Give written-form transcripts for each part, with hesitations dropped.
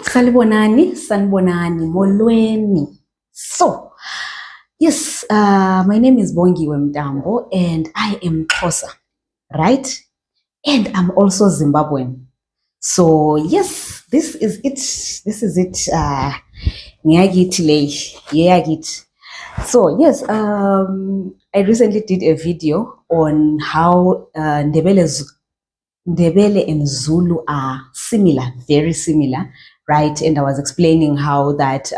Sanibonani, molweni. So, yes, my name is Bongiwe Mntambo and I am Xhosa, right? And I'm also Zimbabwean. So, yes, this is it. This is it. So, yes, I recently did a video on how Ndebele and Zulu are similar, very similar, right? And I was explaining how that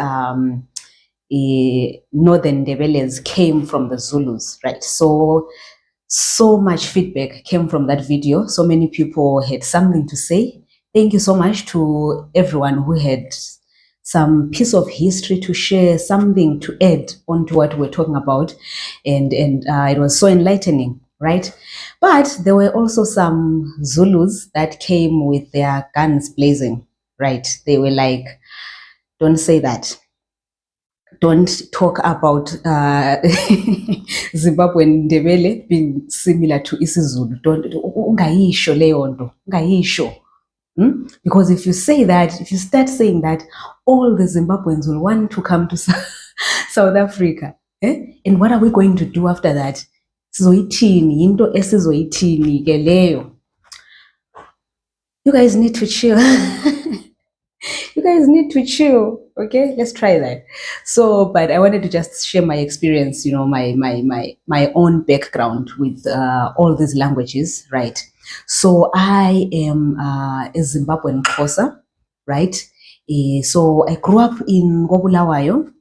northern Ndebeles came from the Zulus, right? So much feedback came from that video. So many people had something to say. Thank you so much to everyone who had some piece of history to share, something to add onto what we're talking about. And it was so enlightening, right? But there were also some Zulus that came with their guns blazing, right? They were like, don't say that. Don't talk about Zimbabwean Ndebele being similar to isiZulu. Don't ungayisho leyo nto, ungayisho. Because if you say that, if you start saying that, all the Zimbabweans will want to come to South Africa. And what are we going to do after that? Sizoyithini, into esizoyithini ke leyo. You guys need to chill. You guys need to chill. Okay, let's try that. So, but I wanted to just share my experience, you know, my own background with all these languages, right? So I am a Zimbabwean Xhosa, right? So I grew up in Bulawayo.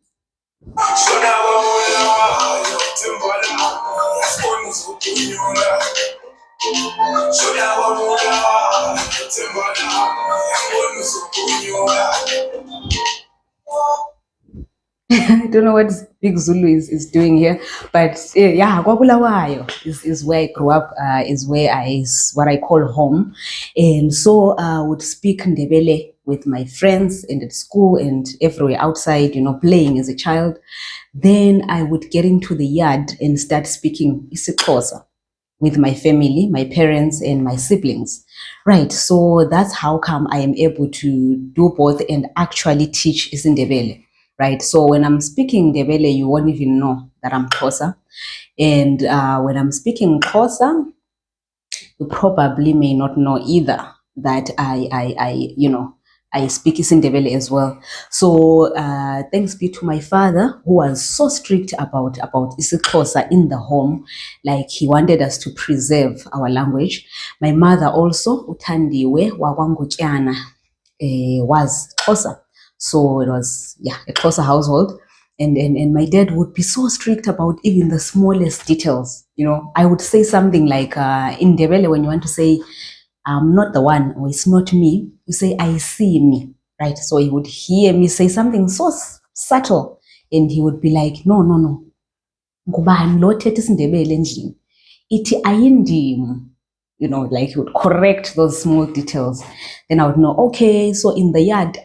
I don't know what Big Zulu is doing here, but yeah, Bulawayo is where I grew up, is where what I call home. And so I would speak Ndebele with my friends and at school and everywhere outside, you know, playing as a child. Then I would get into the yard and start speaking isiXhosa with my family, my parents and my siblings. Right, so that's how come I am able to do both and actually teach isiNdebele. Right, so when I'm speaking Ndebele, you won't even know that I'm Xhosa. And when I'm speaking Xhosa, you probably may not know either that I speak isiNdebele as well. So thanks be to my father, who was so strict about isiXhosa in the home, like he wanted us to preserve our language. My mother also, Thandiwe uMaNgutyana, was Xhosa. So it was, yeah, a Xhosa household. And my dad would be so strict about even the smallest details. You know, I would say something like in Ndebele, when you want to say, I'm not the one, or it's not me, you say, I see me, right? So he would hear me say something so subtle, and he would be like, no. Ngubani lo thetha isiNdebele endlini? Ithi ayindim. You know, like he would correct those small details. Then I would know, okay, so in the yard,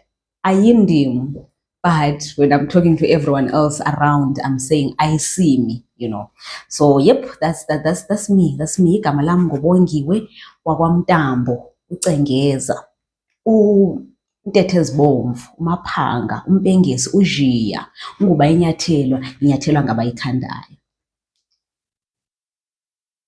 ayindim. But when I'm talking to everyone else around, I'm saying, I see me, you know. So, yep, that's me. That's me. Igama lami nguBongiwe Mntambo, uCengeza, Intethe ezibomvu, uMaphanga, uMpengesi, uJiya, unguba inyathelwa ngabayithandayo.